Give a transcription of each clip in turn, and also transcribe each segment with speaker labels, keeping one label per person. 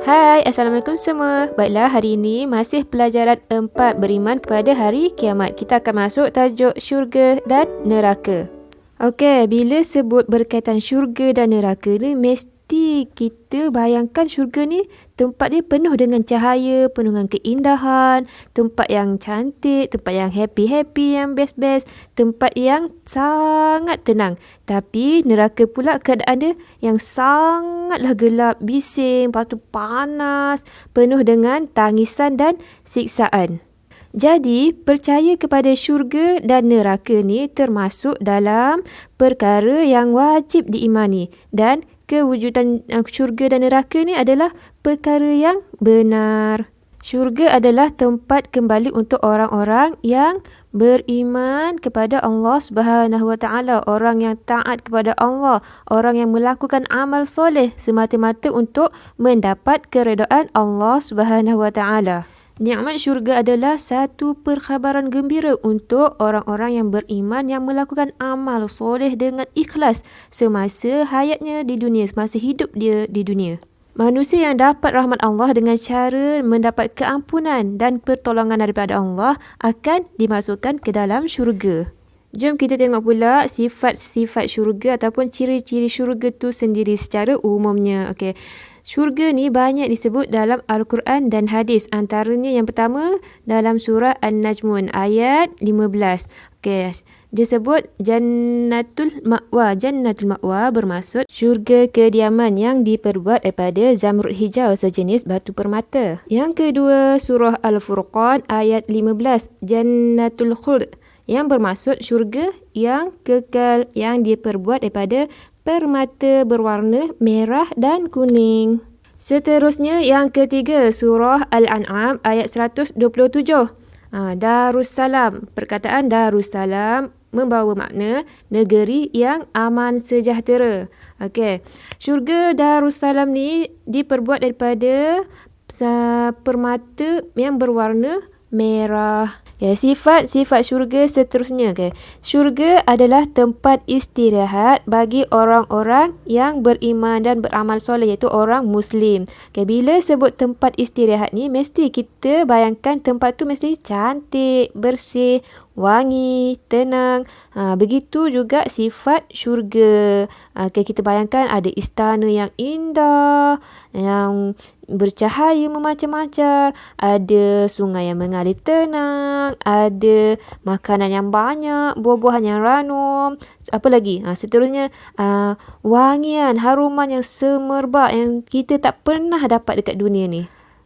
Speaker 1: Hai, Assalamualaikum semua. Baiklah, hari ini masih pelajaran 4 beriman kepada hari kiamat. Kita akan masuk tajuk syurga dan neraka. Okey, bila sebut berkaitan syurga dan neraka ni, mesti kita bayangkan syurga ni tempat dia penuh dengan cahaya, penuh dengan keindahan, tempat yang cantik, tempat yang happy-happy, yang best-best, tempat yang sangat tenang. Tapi neraka pula keadaan dia yang sangatlah gelap, bising, lepas tu panas, penuh dengan tangisan dan siksaan. Jadi, percaya kepada syurga dan neraka ni termasuk dalam perkara yang wajib diimani. Dan kewujudan syurga dan neraka ni adalah perkara yang benar. Syurga adalah tempat kembali untuk orang-orang yang beriman kepada Allah Subhanahu Wa Taala, orang yang taat kepada Allah, orang yang melakukan amal soleh semata-mata untuk mendapat keredaan Allah Subhanahu Wa Taala. Nikmat syurga adalah satu perkhabaran gembira untuk orang-orang yang beriman yang melakukan amal soleh dengan ikhlas semasa hayatnya di dunia, semasa hidup dia di dunia. Manusia yang dapat rahmat Allah dengan cara mendapat keampunan dan pertolongan daripada Allah akan dimasukkan ke dalam syurga. Jom kita tengok pula sifat-sifat syurga ataupun ciri-ciri syurga tu sendiri secara umumnya. Okey. Syurga ni banyak disebut dalam Al-Quran dan hadis. Antaranya yang pertama dalam surah An-Najmun ayat 15. Okey. Dia sebut Jannatul Ma'wa. Jannatul Ma'wa bermaksud syurga kediaman yang diperbuat daripada zamrud hijau sejenis batu permata. Yang kedua surah Al-Furqan ayat 15. Jannatul Khuld yang bermaksud syurga yang kekal yang diperbuat daripada permata berwarna merah dan kuning. Seterusnya yang ketiga surah Al-An'am ayat 127. Darussalam. Perkataan Darussalam membawa makna negeri yang aman sejahtera. Okey. Syurga Darussalam ni diperbuat daripada permata yang berwarna merah. Okay, sifat-sifat syurga seterusnya. Okay. Syurga adalah tempat istirahat bagi orang-orang yang beriman dan beramal soleh, iaitu orang Muslim. Okay, bila sebut tempat istirahat ni, mesti kita bayangkan tempat tu mesti cantik, bersih, wangi, tenang. Begitu juga sifat syurga. Okay, kita bayangkan ada istana yang indah, yang bercahaya memancar-mancar, ada sungai yang mengalir tenang, ada makanan yang banyak, buah-buahan yang ranum, apa lagi? Seterusnya wangian, haruman yang semerbak yang kita tak pernah dapat dekat dunia ni.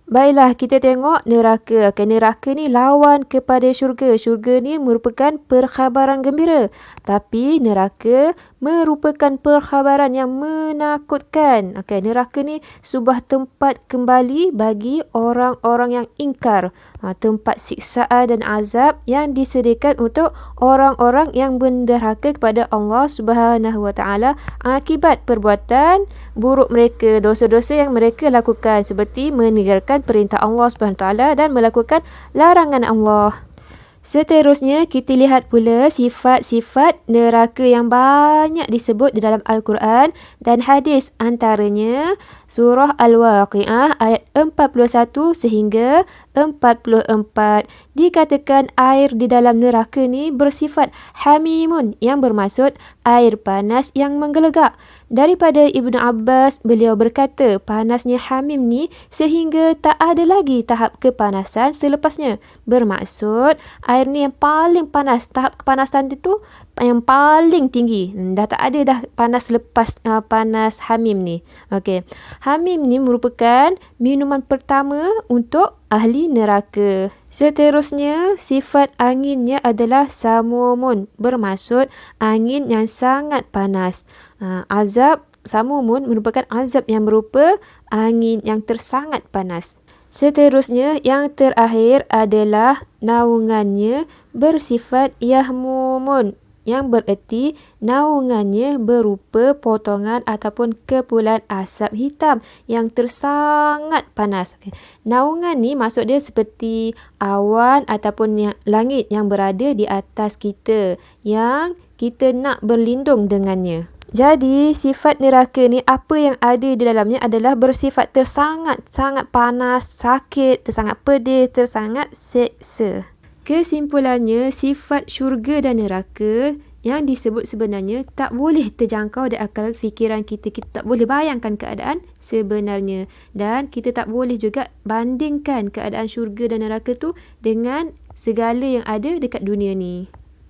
Speaker 1: Baiklah, kita tengok neraka. Okay, neraka ni lawan kepada syurga. Syurga ni merupakan perkhabaran gembira. Tapi neraka merupakan perkhabaran yang menakutkan. Okay, neraka ni sebuah tempat kembali bagi orang-orang yang ingkar. Tempat siksaan dan azab yang disediakan untuk orang-orang yang menderhaka kepada Allah Subhanahu Wa Taala akibat perbuatan buruk mereka, dosa-dosa yang mereka lakukan seperti meninggalkan perintah Allah Subhanahu Wa Taala dan melakukan larangan Allah. Seterusnya kita lihat pula sifat-sifat neraka yang banyak disebut di dalam Al-Quran dan hadis, antaranya surah Al-Waqi'ah ayat 41 sehingga 44. Dikatakan air di dalam neraka ni bersifat hamimun yang bermaksud air panas yang menggelegak. Daripada Ibnu Abbas, beliau berkata panasnya hamim ni sehingga tak ada lagi tahap kepanasan selepasnya. Bermaksud air ni yang paling panas, tahap kepanasan itu yang paling tinggi. Dah tak ada dah panas lepas panas hamim ni. Okey. Hamim ni merupakan minuman pertama untuk ahli neraka. Seterusnya, sifat anginnya adalah samumun, bermaksud angin yang sangat panas. Azab samumun merupakan azab yang berupa angin yang tersangat panas. Seterusnya, yang terakhir adalah naungannya bersifat yahmumun, yang bererti naungannya berupa potongan ataupun kepulan asap hitam yang tersangat panas. Naungan ni maksud dia seperti awan ataupun langit yang berada di atas kita, yang kita nak berlindung dengannya. Jadi, sifat neraka ni, apa yang ada di dalamnya adalah bersifat tersangat-sangat panas, sakit, tersangat pedih, tersangat seksa. Kesimpulannya, sifat syurga dan neraka yang disebut sebenarnya tak boleh terjangkau di akal fikiran kita. Kita tak boleh bayangkan keadaan sebenarnya. Dan kita tak boleh juga bandingkan keadaan syurga dan neraka tu dengan segala yang ada dekat dunia ni.